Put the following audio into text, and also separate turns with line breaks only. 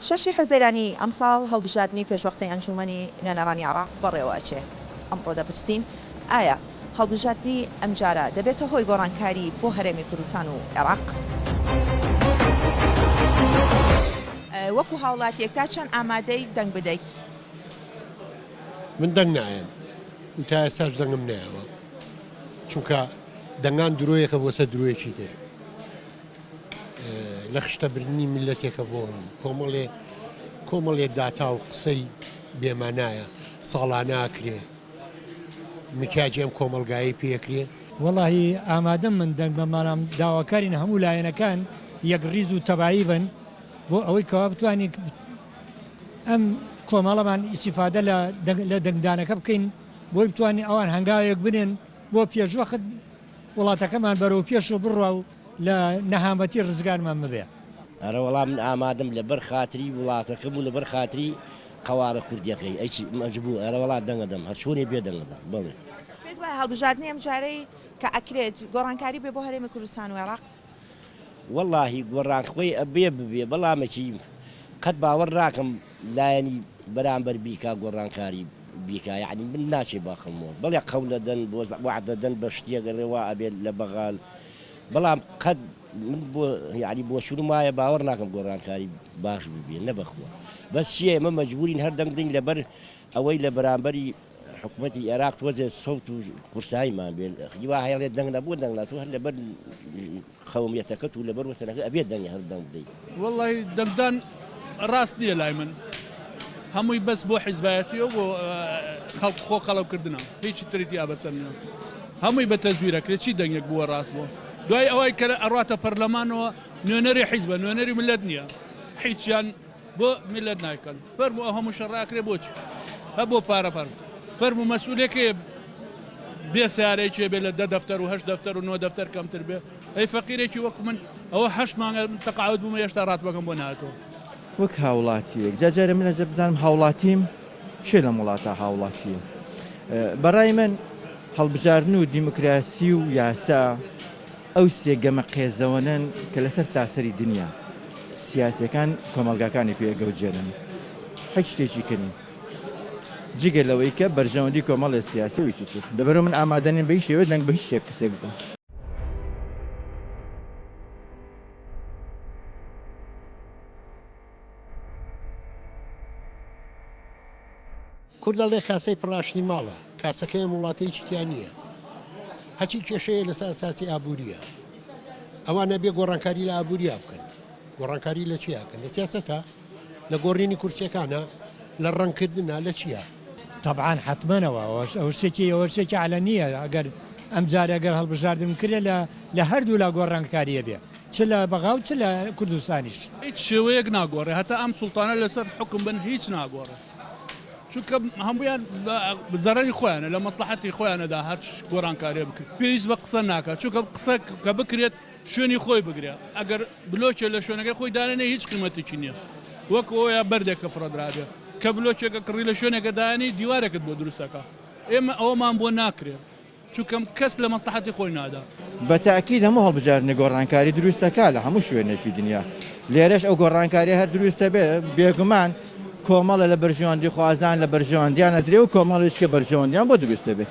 شەشی حوزەیرانی ئەمساڵ هەڵبژاردننی پێشوەختەی ئەنجومەنی نوێنەرانی عێراق بەڕێوەچێ. ئەمڕۆ دەپرسین ئایا هەڵبژاردننی ئەمجارە دەبێتە هۆی گۆڕانکاری بۆ هەرێمی کوردستان و عێراق؟ وەکو هاوڵاتیەکە چەند ئامادەی دەنگ بدەیت؟
من دەنگ نایەن و تا ئێساش دەنگم نایەوە، چونکە دەنگان درۆیەکە بۆ سەر درۆیەکی تر لە خشتەبردننی میلەتێکە بۆ کۆمەڵێ داتا و قسەی بێمانایە ساڵاناکرێ مکیاجێم کۆمەلگایی پێکرێ.
وەڵاهی ئامادەم من دەنگ بەمانام داواکارین هەموو لایەنەکان یەک ڕیز و تەبایی بن بۆ ئەوەی کەوا بتوانین ئەم کۆمەڵەمان ئیسیفادە لە دەنگدانەکە بکەین بۆی بتوانین ئەوان هەنگاوێک بنێن بۆ پێشوەخت وڵاتەکەمان بەرەو پێش و بڕوا و لە نەهامەتی ڕزگارمان ببێ.
ئەرە وەڵام من ئامادەم لەبەر خاتری وڵاتەکەم و لەبەر خاتری قەوارە کوردیەکەی ئەیچی مەجبوو ئەرە وڵات دەنگەدەم هەرچۆنێ بێ دەنگەدەم بڵێ.
پێت وایە هەڵبژاردننی ئەمجارەی کە ئەکرێت گۆڕانکاری بێ بۆ هەرێمی کوردستان و عێراق؟
وەڵاهی گۆڕانخۆی ئەبێ ببێ بەڵامێکی قەت باوەڕ ناکەم لایەنی بەرامبەر بیکا گۆڕانکاری بیکا، یعنی من ناچێ باخەمەوە بەڵێ قەولە دەن بۆ وعدە دەن بە شتێکە ڕێوا ئەبێت لە بەغال، بەڵام قەت من بۆ یعنی بۆ شروع وایە باوەڕ ناکەم گۆڕانکاری باش ببێ نەبەخوە. بەس چییە ئێمە مەجبورین هەر دەنگ بدەین لەبەر ئەوەی لە بەرامبەری حکوومەتی عێراق تۆزێ سەوت و قورساییمان بێن هیوا هەیەڵێت دەنگ نەبوو دەنگ ناتوە هەر لەبەر قەومیەتەکەت و لەبەر وەتەنەکە ئەبێت دەنگی هەر دەنگ بدەیت.
وەڵی دەنگدان ڕاست نییە لای من، هەمووی بەس بۆ حیزبایەتی و بۆ خۆ قەڵەوکردنە هیچی تریتی ئابەسەر نیە، هەمووی بە تەزویرەکرێت چی دەنگێک بووە ڕاست بووە دوای ئەوەی کە ئەڕاتە پەرلەمانەوە نوێنەری حیزبە نوێنەری ملت نییە، هیچیان بۆ ملت نایکەن فەرمو ئەو هەموو شەڕاکرێ بۆچی هە بۆ پارە فەرمو مەسئولێکێ بێ سیارەیەکێ بێ لە 10 دەفتەر و 8 دەفتەر و 9 دەفتەر کەمتر بێ ئەی فەقیرێکی وەکو من ئەوە 8 مانگە تەقاعد بوومە هێشتا ڕاتبەکەم بۆ نهاتەوە.
وەک هاوڵاتیەک جاجارە منە بزانم هاوڵاتیم شێ لە وڵاتە هاوڵاتی بەڕای من هەڵبژاردن و دیموکراسی و یاسا ئەو سێگەمە قێزەوەنن کە لەسەر تاسەری دنیا سیاسەکان کۆمەلگاکانی پێگەوجێنن هیچ شتێکی کردین جگە لەوەی کە بەرژەوەندی کۆمەڵی سیاسیویکی تر دەبەرەوە من ئامادەنین بە هیچ شێوە دەنگ بە هیچ شتێک کەسێک بوو.
کورد دەڵێ کاسەی پڕاشتی ماڵە، کاسەکەی وڵاتەیەکی تیا نییە، هەچی کێشەیە لەسەر ئاساسی ئابووریە، ئەوانە بێ گۆڕانکاری لە ئابووریا بکەن. گۆڕانکاری لە چیاکەن؟ لە سیاسەتە، لە گۆڕینی کورسیەکانە، لە ڕەنکردنە، لە چییە؟
طبعاً حتمەنەوە ئەو شتێکی علەنیە ئەگەر ئەمجارە ئەگەر هەڵبژاردن کرێ لە هەردوو لا گۆڕانکاریە بێ چ لە بەغاو چ لە کوردستانیش
هیچ شێوەیەک ناگۆڕێ هەتا ئەم سوڵتانە لەسەر حکم بن هیچ ناگۆڕێ، چونکە هەمویان زەرەری خۆیانە لە مەسلحەتی خۆیانەدا هەر گۆڕانکاریە بکرێت پێویست بە قسە ناکات، چونکە قسە کە بکرێت شوێنی خۆی بگرێ، ئەگەر بلۆکێ لە شوێنەکەی خۆی دانێ هیچ قیمەتێکی نییە وەک ئەوە بەردێک کە فڕەدرابێ کە بلۆکێکە کڕی لە شوێنێکە دانی دیوارێکت بۆ دروستەکە. ئێمە ئەوەمان بۆ ناکرێت چونکەم کەس لە مەسلحەتی خۆی نادا.
بە تاکید هەموو هەڵبژاردنە گۆڕانکاری دروستەکە لە هەموو شوێنێکی دنیا لێرەش ئەو گۆڕانکاری هەر دروستە بێ بێگومان کۆمەڵە لە بەرژەوەندی خوازان لە بەرژەوەندیانە درێ و کۆمەڵێک کە بەرژەوەندیان بۆ دروستە بێ.